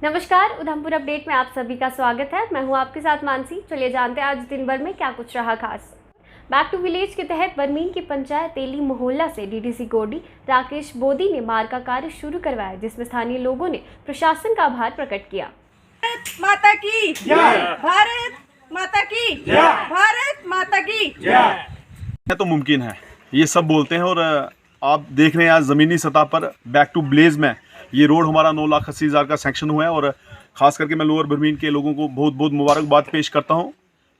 नमस्कार, उधमपुर अपडेट में आप सभी का स्वागत है। मैं हूं आपके साथ मानसी। चलिए जानते हैं आज दिन भर में क्या कुछ रहा खास। बैक टू विलेज के तहत बरमीन की पंचायत तेली मोहल्ला से डीडीसी गोडी राकेश बोदी ने मार्ग का कार्य शुरू करवाया, जिसमें स्थानीय लोगों ने प्रशासन का आभार प्रकट किया। भारत माता की जय, भारत माता की जय, भारत माता की जय। तो मुमकिन है, ये सब बोलते हैं। और आप देख रहे हैं आज ज़मीनी सतह पर बैक टू ब्लेज में ये रोड हमारा 9,80,000 का सैंक्शन हुआ है। और ख़ास करके मैं लोअर बरमीन के लोगों को बहुत बहुत मुबारकबाद पेश करता हूँ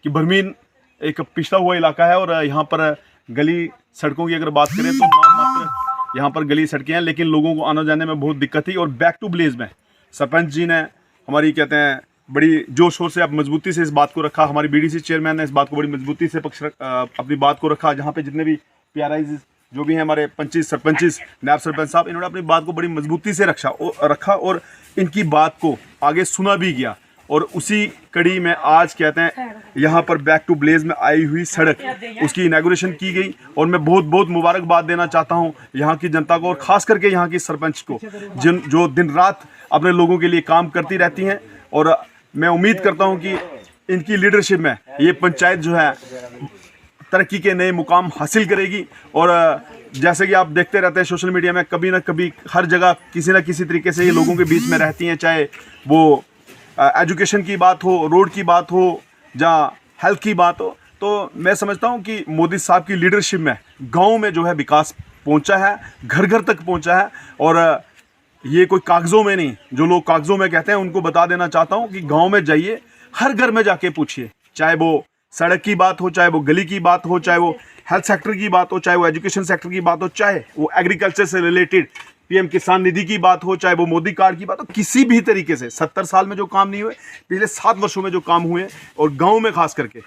कि बरमीन एक पिछड़ा हुआ इलाका है और यहाँ पर गली सड़कों की अगर बात करें तो नाम मात्र यहाँ पर गली सड़कें हैं, लेकिन लोगों को आने जाने में बहुत दिक्कत थी। और बैक टू ब्लेज में सरपंच जी ने हमारी कहते हैं बड़ी जोर शोर से अब मजबूती से इस बात को रखा। हमारी बीडीसी चेयरमैन ने इस बात को बड़ी मजबूती से अपनी बात को रखा। जहाँ पे जितने भी पीआरआई जो भी हैं, हमारे पंचिस सरपंचिस नायब सरपंच साहब, इन्होंने अपनी बात को बड़ी मजबूती से रखा और इनकी बात को आगे सुना भी गया। और उसी कड़ी में आज कहते हैं यहाँ पर बैक टू ब्लेज में आई हुई सड़क, उसकी इनॉग्रेशन की गई। और मैं बहुत बहुत मुबारकबाद देना चाहता हूँ यहाँ की जनता को और ख़ास करके यहाँ की सरपंच को, जो दिन रात अपने लोगों के लिए काम करती रहती हैं। और मैं उम्मीद करता हूँ कि इनकी लीडरशिप में ये पंचायत जो है तरक्की के नए मुकाम हासिल करेगी। और जैसे कि आप देखते रहते हैं सोशल मीडिया में, कभी ना कभी हर जगह किसी ना किसी तरीके से ये लोगों के बीच में रहती हैं, चाहे वो एजुकेशन की बात हो, रोड की बात हो, जहाँ हेल्थ की बात हो। तो मैं समझता हूँ कि मोदी साहब की लीडरशिप में गाँव में जो है विकास पहुँचा है, घर घर तक पहुँचा है। और ये कोई कागज़ों में नहीं, जो लोग कागज़ों में कहते हैं उनको बता देना चाहता हूँ कि गाँव में जाइए, हर घर में जाके पूछिए, चाहे वो सड़क की बात हो, चाहे वो गली की बात हो, चाहे वो हेल्थ सेक्टर की बात हो, चाहे वो एजुकेशन सेक्टर की बात हो, चाहे वो एग्रीकल्चर से रिलेटेड पीएम किसान निधि की बात हो, चाहे वो मोदी कार्ड की बात हो। किसी भी तरीके से 70 साल में जो काम नहीं हुए, पिछले 7 वर्षों में जो काम हुए और गाँव में खास करके,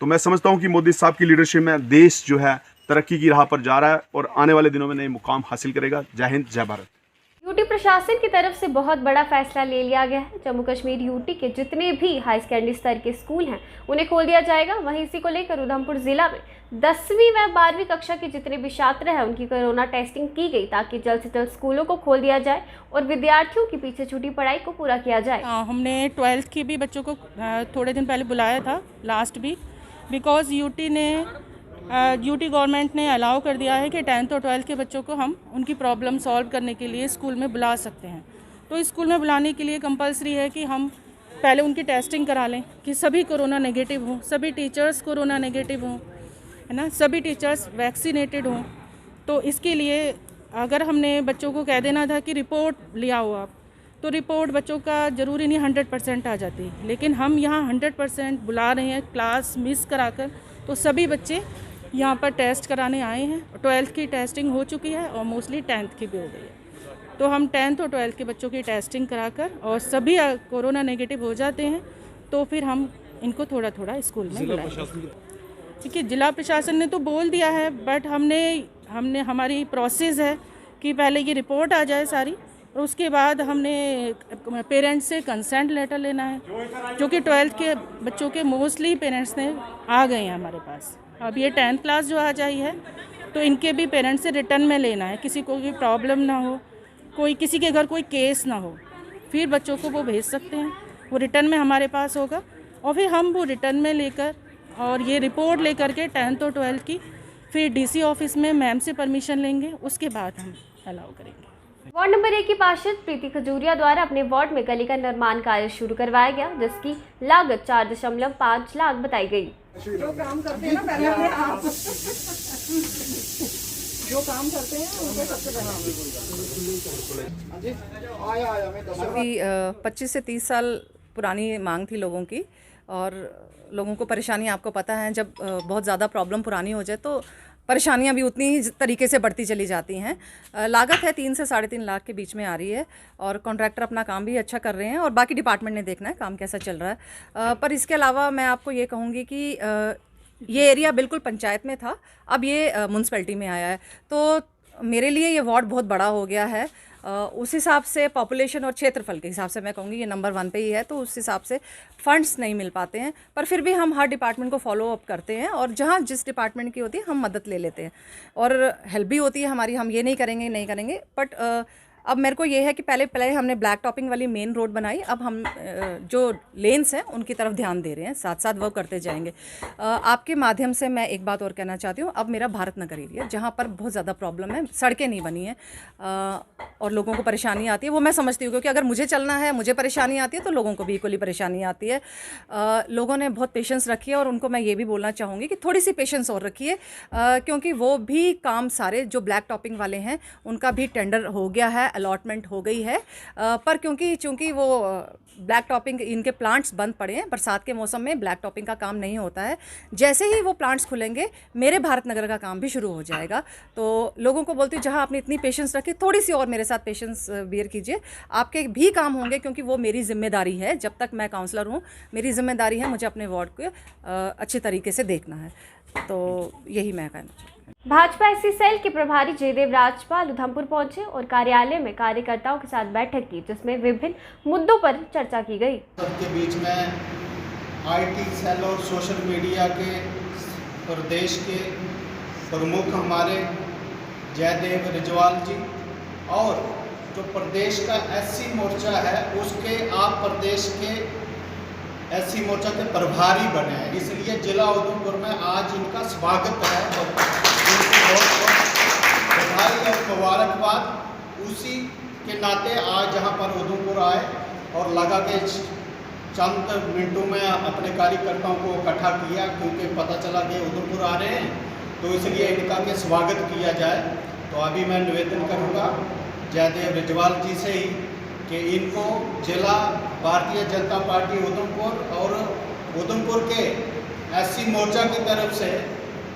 तो मैं समझता हूँ कि मोदी साहब की लीडरशिप में देश जो है तरक्की की राह पर जा रहा है और आने वाले दिनों में नए मुकाम हासिल करेगा। जय हिंद, जय भारत। यूटी प्रशासन की तरफ से बहुत बड़ा फैसला ले लिया गया है। जम्मू कश्मीर यूटी के जितने भी हाई सेकेंडरी स्तर के स्कूल हैं उन्हें खोल दिया जाएगा। वहीं इसी को लेकर उधमपुर जिला में 10वीं व 12वीं कक्षा के जितने भी छात्र हैं उनकी कोरोना टेस्टिंग की गई, ताकि जल्द से जल्द स्कूलों को खोल दिया जाए और विद्यार्थियों की पीछे छूटी पढ़ाई को पूरा किया जाए। हमने 12th की भी बच्चों को थोड़े दिन पहले बुलाया था, last week, because UT government ने अलाउ कर दिया है कि 10th और 12th के बच्चों को हम उनकी प्रॉब्लम सॉल्व करने के लिए स्कूल में बुला सकते हैं। तो स्कूल में बुलाने के लिए कंपलसरी है कि हम पहले उनकी टेस्टिंग करा लें कि सभी कोरोना नेगेटिव हों, सभी टीचर्स कोरोना नेगेटिव हों, है ना, सभी टीचर्स वैक्सीनेटेड हों। तो इसके लिए अगर हमने बच्चों को कह देना था कि रिपोर्ट लिया हो आप, तो रिपोर्ट बच्चों का ज़रूरी नहीं 100% आ जाती, लेकिन हम यहाँ 100% बुला रहे हैं क्लास मिस कराकर। तो सभी बच्चे यहाँ पर टेस्ट कराने आए हैं। 12th की टेस्टिंग हो चुकी है और मोस्टली 10th की भी हो गई है। तो हम 10th और 12th के बच्चों की टेस्टिंग कराकर और सभी कोरोना नेगेटिव हो जाते हैं तो फिर हम इनको थोड़ा थोड़ा स्कूल में बुलाएंगे। ठीक है, जिला प्रशासन ने तो बोल दिया है, बट हमने हमारी प्रोसेस है कि पहले ये रिपोर्ट आ जाए सारी, और उसके बाद हमने पेरेंट्स से कंसेंट लेटर लेना है, जो कि 12th के बच्चों के मोस्टली पेरेंट्स ने आ गए हैं हमारे पास। अब ये 10th क्लास जो आ जाई है तो इनके भी पेरेंट्स से रिटर्न में लेना है, किसी को भी प्रॉब्लम ना हो, कोई किसी के घर कोई केस ना हो, फिर बच्चों को वो भेज सकते हैं। वो रिटर्न में हमारे पास होगा और फिर हम वो रिटर्न में लेकर और ये रिपोर्ट लेकर के 10th और 12th की फिर डीसी ऑफिस में मैम से परमिशन लेंगे, उसके बाद हम अलाउ करेंगे। वार्ड नंबर 1 की पार्षद प्रीति खजूरिया द्वारा अपने वार्ड में गली का निर्माण कार्य शुरू करवाया गया, जिसकी लागत 4.5 लाख बताई गई। जो काम करते हैं ना पहले आप जो काम करते हैं उनको सबसे पहले। अभी 25 से 30 साल पुरानी मांग थी लोगों की, और लोगों को परेशानी आपको पता है, जब बहुत ज़्यादा प्रॉब्लम पुरानी हो जाए तो परेशानियां भी उतनी ही तरीके से बढ़ती चली जाती हैं। लागत है 3 से 3.5 लाख के बीच में आ रही है, और कॉन्ट्रैक्टर अपना काम भी अच्छा कर रहे हैं और बाकी डिपार्टमेंट ने देखना है काम कैसा चल रहा है। पर इसके अलावा मैं आपको ये कहूँगी कि ये एरिया बिल्कुल पंचायत में था, अब ये म्यूनसिपैलिटी में आया है, तो मेरे लिए ये वार्ड बहुत बड़ा हो गया है। उस हिसाब से पॉपुलेशन और क्षेत्रफल के हिसाब से मैं कहूँगी ये नंबर 1 पे ही है, तो उस हिसाब से फंड्स नहीं मिल पाते हैं, पर फिर भी हम हर डिपार्टमेंट को फॉलो अप करते हैं और जहाँ जिस डिपार्टमेंट की होती है हम मदद ले लेते हैं और हेल्प भी होती है हमारी। हम ये नहीं करेंगे बट अब मेरे को ये है कि पहले हमने ब्लैक टॉपिंग वाली मेन रोड बनाई, अब हम जो लेन्स हैं उनकी तरफ ध्यान दे रहे हैं, साथ साथ वो करते जाएंगे। आपके माध्यम से मैं एक बात और कहना चाहती हूँ, अब मेरा भारत नगर एरिया जहाँ पर बहुत ज़्यादा प्रॉब्लम है, सड़कें नहीं बनी हैं और लोगों को परेशानी आती है, वो मैं समझती हूँ, क्योंकि अगर मुझे चलना है, मुझे परेशानी आती है तो लोगों को भी इक्वली परेशानी आती है। लोगों ने बहुत पेशेंस रखी है और उनको मैं ये भी बोलना चाहूँगी कि थोड़ी सी पेशेंस और रखिए, क्योंकि वो भी काम सारे जो ब्लैक टॉपिंग वाले हैं उनका भी टेंडर हो गया है, अलॉटमेंट हो गई है, पर चूँकि वो ब्लैक टॉपिंग इनके प्लांट्स बंद पड़े हैं, बरसात के मौसम में ब्लैक टॉपिंग का काम नहीं होता है। जैसे ही वो प्लांट्स खुलेंगे मेरे भारत नगर का काम भी शुरू हो जाएगा। तो लोगों को बोलती हूँ, जहाँ आपने इतनी पेशेंस रखी, थोड़ी सी और मेरे साथ पेशेंस बियर कीजिए, आपके भी काम होंगे, क्योंकि वो मेरी जिम्मेदारी है। जब तक मैं काउंसलर हूँ मेरी जिम्मेदारी है, मुझे अपने वार्ड को अच्छे तरीके से देखना है। तो यही मैं कहना चाहती हूँ। भाजपा एससी सेल के प्रभारी जयदेव राजपाल उधमपुर पहुंचे और कार्यालय में कार्यकर्ताओं के साथ बैठक की, जिसमें विभिन्न मुद्दों पर चर्चा की गई। सबके बीच में आईटी सेल और सोशल मीडिया के प्रदेश के प्रमुख हमारे जयदेव रिजवाल जी, और जो प्रदेश का एससी मोर्चा है उसके आप प्रदेश के एससी मोर्चा के प्रभारी बने हैं, इसलिए जिला उधमपुर में आज इनका स्वागत है और इनको बहुत बधाई और मुबारकबाद। उसी के नाते आज यहाँ पर उधमपुर आए और लगा के चंद मिनटों में अपने कार्यकर्ताओं को इकट्ठा किया, क्योंकि पता चला कि उधमपुर आ रहे हैं, तो इसलिए इनका के स्वागत किया जाए। तो अभी मैं निवेदन करूँगा जयदेव रिजवाल जी से ही कि इनको जिला भारतीय जनता पार्टी उधमपुर और उधमपुर के एससी मोर्चा की तरफ से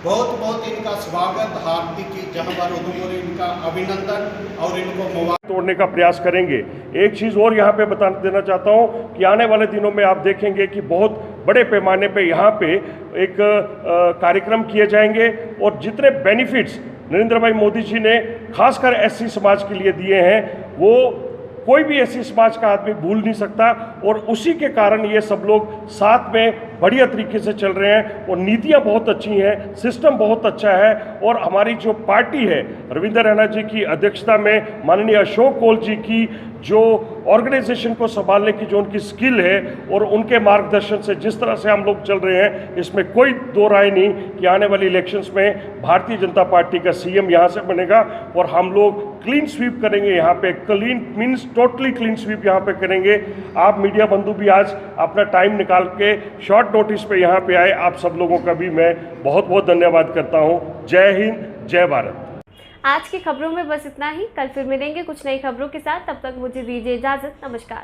बहुत बहुत इनका स्वागत, हार्दिक जहाँ पर उधमपुर इनका अभिनंदन और इनको मुबारक तोड़ने का प्रयास करेंगे। एक चीज़ और यहाँ पे बता देना चाहता हूँ कि आने वाले दिनों में आप देखेंगे कि बहुत बड़े पैमाने पे यहाँ पे एक कार्यक्रम किए जाएंगे और जितने बेनिफिट्स नरेंद्र भाई मोदी जी ने खासकर एससी समाज के लिए दिए हैं वो कोई भी एससी समाज का आदमी भूल नहीं सकता, और उसी के कारण ये सब लोग साथ में बढ़िया तरीके से चल रहे हैं और नीतियाँ बहुत अच्छी हैं, सिस्टम बहुत अच्छा है। और हमारी जो पार्टी है रविंद्र रैना जी की अध्यक्षता में माननीय अशोक कौल जी की जो ऑर्गेनाइजेशन को संभालने की जो उनकी स्किल है और उनके मार्गदर्शन से जिस तरह से हम लोग चल रहे हैं, इसमें कोई दो राय नहीं कि आने वाली इलेक्शंस में भारतीय जनता पार्टी का सीएम यहाँ से बनेगा और हम लोग क्लीन स्वीप करेंगे। यहाँ पे clean means totally clean sweep यहाँ पे करेंगे। आप मीडिया बंधु भी आज अपना टाइम निकाल के शॉर्ट नोटिस पे यहाँ पे आए, आप सब लोगों का भी मैं बहुत बहुत धन्यवाद करता हूँ। जय हिंद, जय भारत। आज की खबरों में बस इतना ही। कल फिर मिलेंगे कुछ नई खबरों के साथ, तब तक मुझे दीजिए इजाजत। नमस्कार।